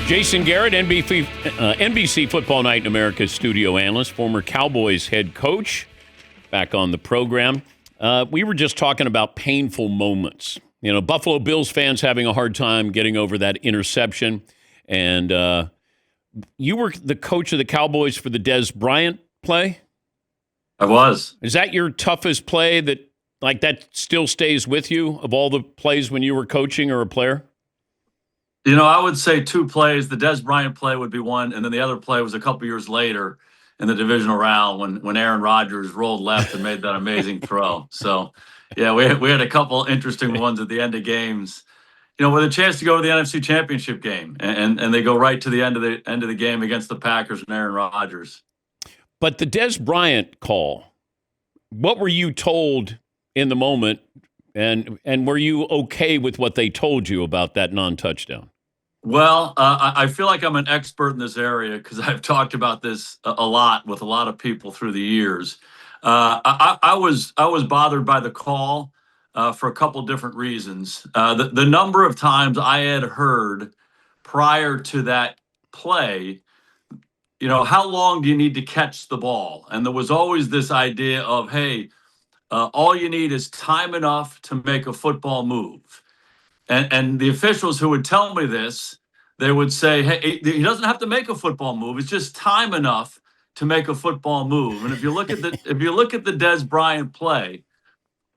Jason Garrett, NBC Football Night in America studio analyst, former Cowboys head coach, back on the program. We were just talking about painful moments. You know, Buffalo Bills fans having a hard time getting over that interception. And you were the coach of the Cowboys for the Dez Bryant play? I was. Is that your toughest play that still stays with you of all the plays when you were coaching or a player? You know, I would say two plays. The Dez Bryant play would be one, and then the other play was a couple years later in the divisional round when Aaron Rodgers rolled left and made that amazing throw. So, yeah, we had a couple interesting ones at the end of games. You know, with a chance to go to the NFC Championship game, and they go right to the end of the game against the Packers and Aaron Rodgers. But the Dez Bryant call, what were you told in the moment, and were you okay with what they told you about that non-touchdown? Well, I feel like I'm an expert in this area because I've talked about this a lot with a lot of people through the years. I was bothered by the call for a couple different reasons. The number of times I had heard prior to that play, you know, how long do you need to catch the ball? And there was always this idea of, hey, all you need is time enough to make a football move. And the officials who would tell me this, they would say, hey, he doesn't have to make a football move. It's just time enough to make a football move. And if you look at the Dez Bryant play,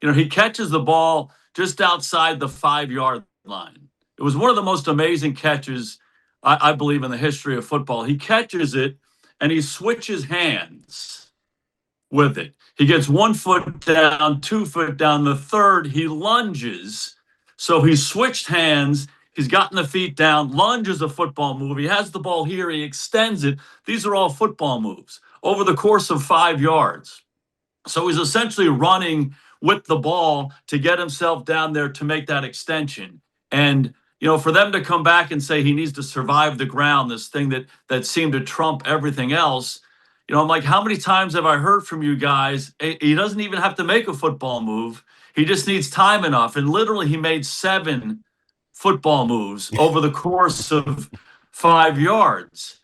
you know, he catches the ball just outside the 5-yard line. It was one of the most amazing catches, I believe, in the history of football. He catches it and he switches hands with it. He gets 1 foot down, 2 foot down. The third, he lunges. So he switched hands. He's gotten the feet down. Lunge is a football move. He has the ball here. He extends it. These are all football moves over the course of 5 yards. So he's essentially running with the ball to get himself down there to make that extension. And, you know, for them to come back and say he needs to survive the ground, this thing that seemed to trump everything else, you know, I'm like, how many times have I heard from you guys? He doesn't even have to make a football move. He just needs time enough. And literally he made 7 football moves over the course of 5 yards.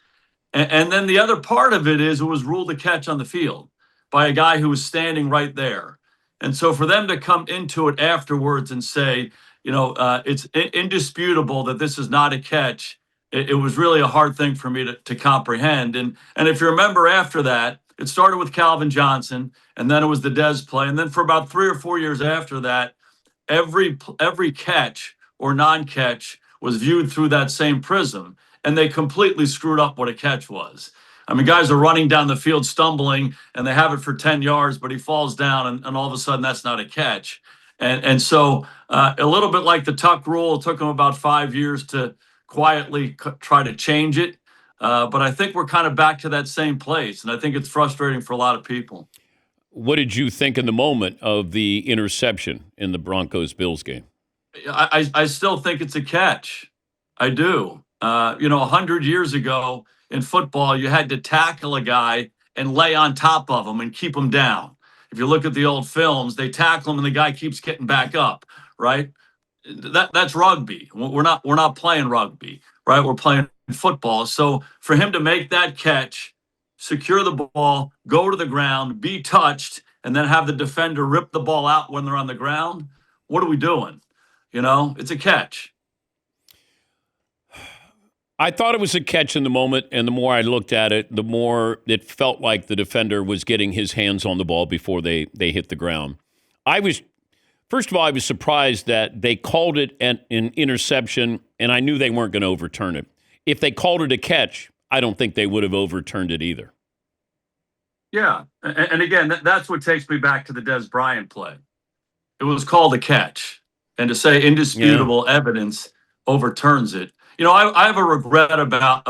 And then the other part of it is it was ruled a catch on the field by a guy who was standing right there. And so for them to come into it afterwards and say, you know, it's indisputable that this is not a catch, it was really a hard thing for me to comprehend. And if you remember after that, it started with Calvin Johnson, and then it was the Dez play. And then for about 3 or 4 years after that, every catch or non-catch was viewed through that same prism, and they completely screwed up what a catch was. I mean, guys are running down the field stumbling, and they have it for 10 yards, but he falls down, and all of a sudden that's not a catch. And so a little bit like the tuck rule, it took them about 5 years to quietly try to change it. But I think we're kind of back to that same place, and I think it's frustrating for a lot of people. What did you think in the moment of the interception in the Broncos-Bills game? I still think it's a catch. I do. You know, 100 years ago in football, you had to tackle a guy and lay on top of him and keep him down. If you look at the old films, they tackle him and the guy keeps getting back up, right? That's rugby. We're not playing rugby, right? We're playing football. So for him to make that catch, secure the ball, go to the ground, be touched, and then have the defender rip the ball out when they're on the ground, what are we doing? You know, it's a catch. I thought it was a catch in the moment, and the more I looked at it, the more it felt like the defender was getting his hands on the ball before they hit the ground. First of all, I was surprised that they called it an interception, and I knew they weren't going to overturn it. If they called it a catch, I don't think they would have overturned it either. Yeah, and again, that's what takes me back to the Dez Bryant play. It was called a catch, and to say indisputable evidence overturns it. You know, I have a regret about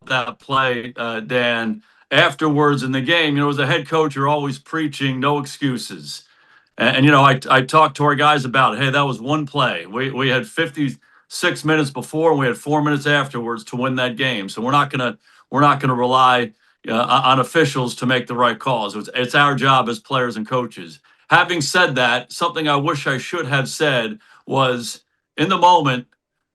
that play, Dan. Afterwards in the game, you know, as a head coach, you're always preaching no excuses. And you know, I talked to our guys about it. Hey, that was one play. We had 56 minutes before, and we had 4 minutes afterwards to win that game. So we're not gonna rely on officials to make the right calls. It's our job as players and coaches. Having said that, something I wish I should have said was, in the moment,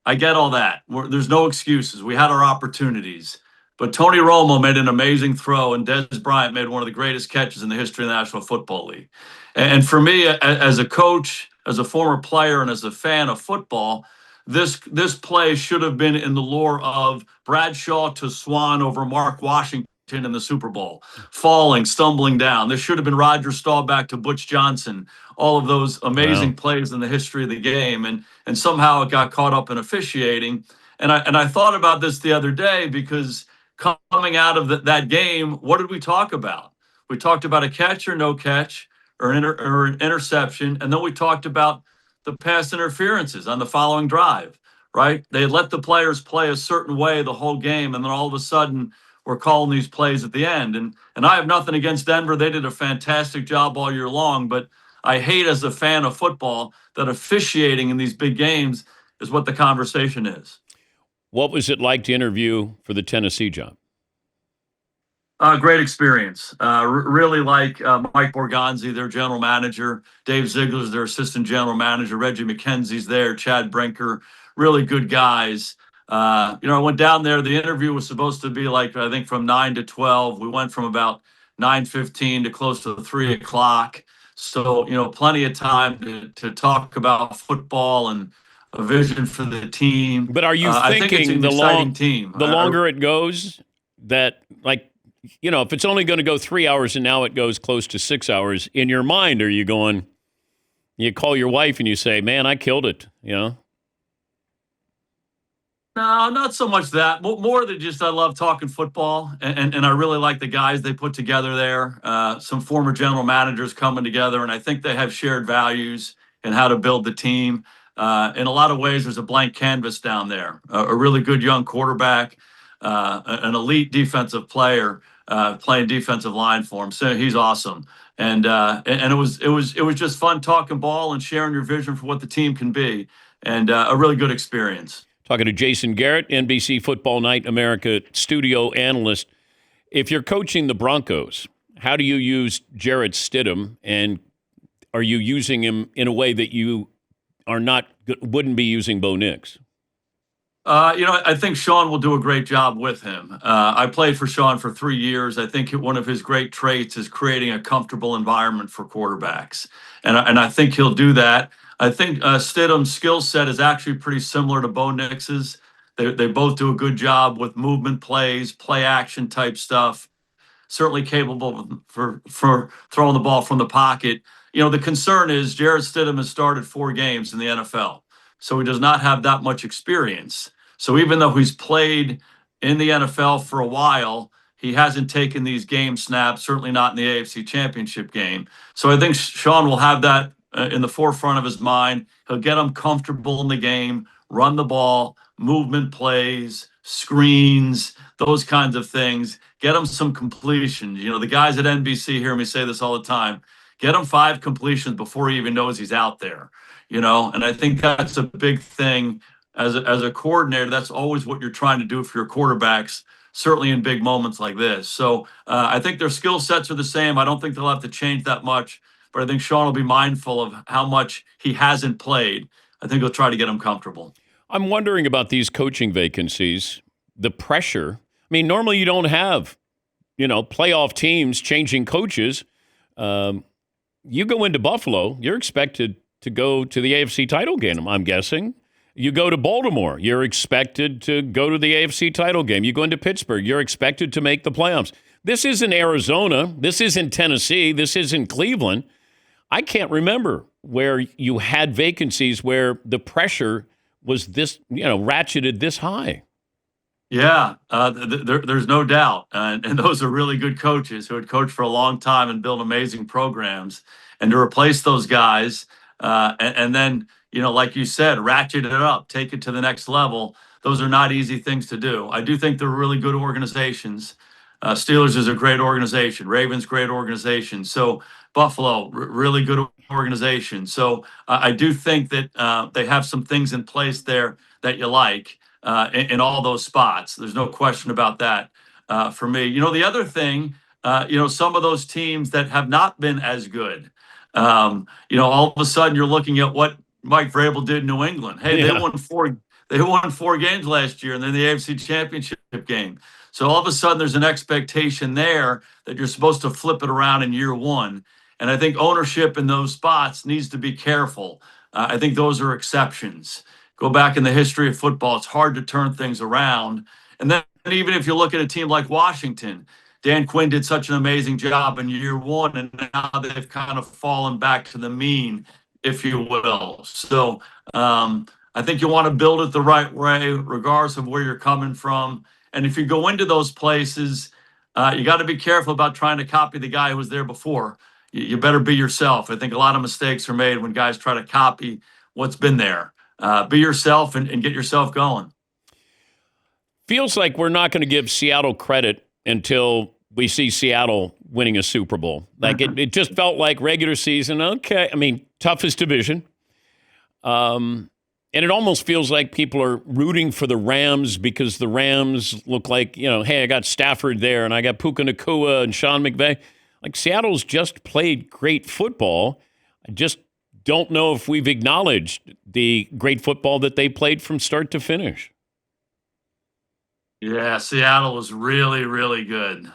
I get all that. There's no excuses. We had our opportunities. But Tony Romo made an amazing throw, and Des Bryant made one of the greatest catches in the history of the National Football League. And for me, as a coach, as a former player, and as a fan of football, this play should have been in the lore of Bradshaw to Swan over Mark Washington in the Super Bowl, falling, stumbling down. This should have been Roger Staubach to Butch Johnson. All of those amazing plays in the history of the game, and somehow it got caught up in officiating. And I thought about this the other day because coming out of that game, what did we talk about? We talked about a catch or no catch, or an interception, and then we talked about the pass interferences on the following drive. Right? They had let the players play a certain way the whole game, and then all of a sudden we're calling these plays at the end. And I have nothing against Denver. They did a fantastic job all year long, but I hate, as a fan of football, that officiating in these big games is what the conversation is. What was it like to interview for the Tennessee job? Great experience. Really like Mike Borgonzi, their general manager. Dave Ziegler's their assistant general manager. Reggie McKenzie's there. Chad Brinker. Really good guys. I went down there. The interview was supposed to be like, I think, from 9 to 12. We went from about 9:15 to close to 3 o'clock. So, plenty of time to talk about football and a vision for the team. But are you thinking I think it's an exciting team. The longer it goes, that, like, if it's only going to go 3 hours and now it goes close to 6 hours, in your mind, are you going, you call your wife and you say, man, I killed it, No, not so much that. More than just I love talking football, and I really like the guys they put together there. Some former general managers coming together, and I think they have shared values and how to build the team. In a lot of ways, there's a blank canvas down there. A really good young quarterback, an elite defensive player playing defensive line for him. So he's awesome. And it was just fun talking ball and sharing your vision for what the team can be, and a really good experience. Talking to Jason Garrett, NBC Football Night America studio analyst. If you're coaching the Broncos, how do you use Jarrett Stidham, and are you using him in a way that you wouldn't be using Bo Nix? I think Sean will do a great job with him. I played for Sean for 3 years. I think one of his great traits is creating a comfortable environment for quarterbacks, and I think he'll do that. I think Stidham's skill set is actually pretty similar to Bo Nix's. They both do a good job with movement plays, play action type stuff. Certainly capable for throwing the ball from the pocket. The concern is Jarrett Stidham has started 4 games in the NFL, so he does not have that much experience. So even though he's played in the NFL for a while, he hasn't taken these game snaps, certainly not in the AFC Championship game. So I think Sean will have that in the forefront of his mind. He'll get him comfortable in the game, run the ball, movement plays, screens, those kinds of things. Get him some completions. The guys at NBC hear me say this all the time. Get him 5 completions before he even knows he's out there. And I think that's a big thing as a coordinator. That's always what you're trying to do for your quarterbacks, certainly in big moments like this. So I think their skill sets are the same. I don't think they'll have to change that much, but I think Sean will be mindful of how much he hasn't played. I think he'll try to get him comfortable. I'm wondering about these coaching vacancies, the pressure. I mean, normally you don't have, playoff teams changing coaches. You go into Buffalo, you're expected to go to the AFC title game, I'm guessing. You go to Baltimore, you're expected to go to the AFC title game. You go into Pittsburgh, you're expected to make the playoffs. This isn't Arizona. This isn't Tennessee. This isn't Cleveland. I can't remember where you had vacancies where the pressure was this, ratcheted this high. Yeah, there's no doubt. And those are really good coaches who had coached for a long time and built amazing programs. And to replace those guys and then, like you said, ratchet it up, take it to the next level, those are not easy things to do. I do think they're really good organizations. Steelers is a great organization. Ravens, great organization. So Buffalo, really good organization. So I do think that they have some things in place there that you like in all those spots. There's no question about that for me. The other thing, some of those teams that have not been as good, all of a sudden you're looking at what Mike Vrabel did in New England. Hey, Yeah. they They won 4 games last year, and then the AFC Championship game. So all of a sudden, there's an expectation there that you're supposed to flip it around in year one. And I think ownership in those spots needs to be careful. I think those are exceptions. Go back in the history of football, it's hard to turn things around. And then even if you look at a team like Washington, Dan Quinn did such an amazing job in year one, and now they've kind of fallen back to the mean, if you will. So I think you want to build it the right way, regardless of where you're coming from. And if you go into those places, you got to be careful about trying to copy the guy who was there before. You better be yourself. I think a lot of mistakes are made when guys try to copy what's been there. Be yourself and get yourself going. Feels like we're not going to give Seattle credit until we see Seattle winning a Super Bowl. Like it just felt like regular season. Okay. I mean, toughest division. And it almost feels like people are rooting for the Rams because the Rams look like, hey, I got Stafford there and I got Puka Nacua and Sean McVay. Like Seattle's just played great football. I just don't know if we've acknowledged the great football that they played from start to finish. Yeah, Seattle was really, really good.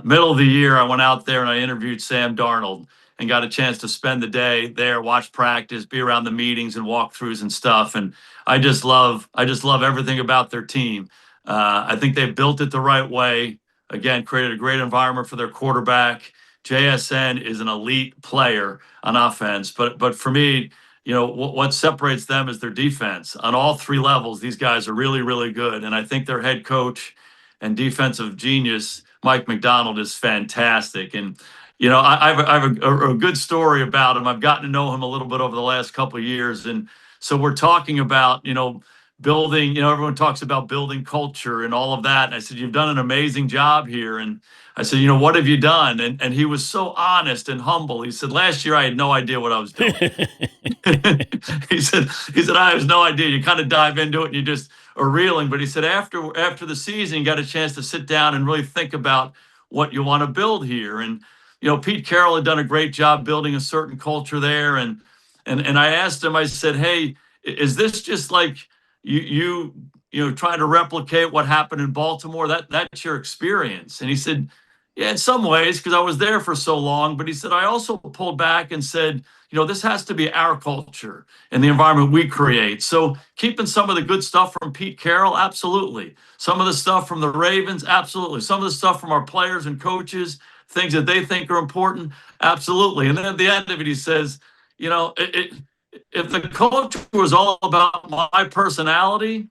Middle of the year, I went out there and I interviewed Sam Darnold and got a chance to spend the day there, watch practice, be around the meetings and walkthroughs and stuff. And I just love everything about their team. I think they've built it the right way. Again, created a great environment for their quarterback. JSN is an elite player on offense, but for me, what separates them is their defense. On all 3 levels, these guys are really, really good. And I think their head coach and defensive genius, Mike Macdonald, is fantastic. And, I have a good story about him. I've gotten to know him a little bit over the last couple of years. And so we're talking about, building, everyone talks about building culture and all of that. And I said, you've done an amazing job here. And I said, what have you done? And he was so honest and humble. He said, last year I had no idea what I was doing. he said, I have no idea. You kind of dive into it and you just are reeling. But he said, after the season, you got a chance to sit down and really think about what you want to build here. And, Pete Carroll had done a great job building a certain culture there. And I asked him, I said, hey, is this just like you trying to replicate what happened in Baltimore? That's your experience? And he said, yeah, in some ways, because I was there for so long. But he said, I also pulled back and said, this has to be our culture and the environment we create. So keeping some of the good stuff from Pete Carroll, absolutely. Some of the stuff from the Ravens, absolutely. Some of the stuff from our players and coaches, things that they think are important, absolutely. And then at the end of it, he says, if the culture was all about my personality,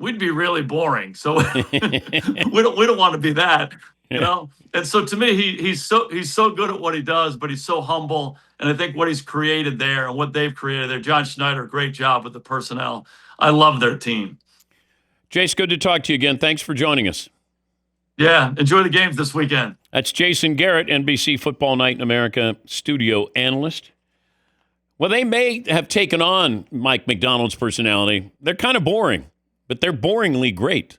we'd be really boring. So we don't want to be that. And so to me, he's so good at what he does, but he's so humble. And I think what he's created there and what they've created there, John Schneider, great job with the personnel. I love their team. Jace, good to talk to you again. Thanks for joining us. Yeah, enjoy the games this weekend. That's Jason Garrett, NBC Football Night in America studio analyst. Well, they may have taken on Mike Macdonald's personality. They're kind of boring, but they're boringly great.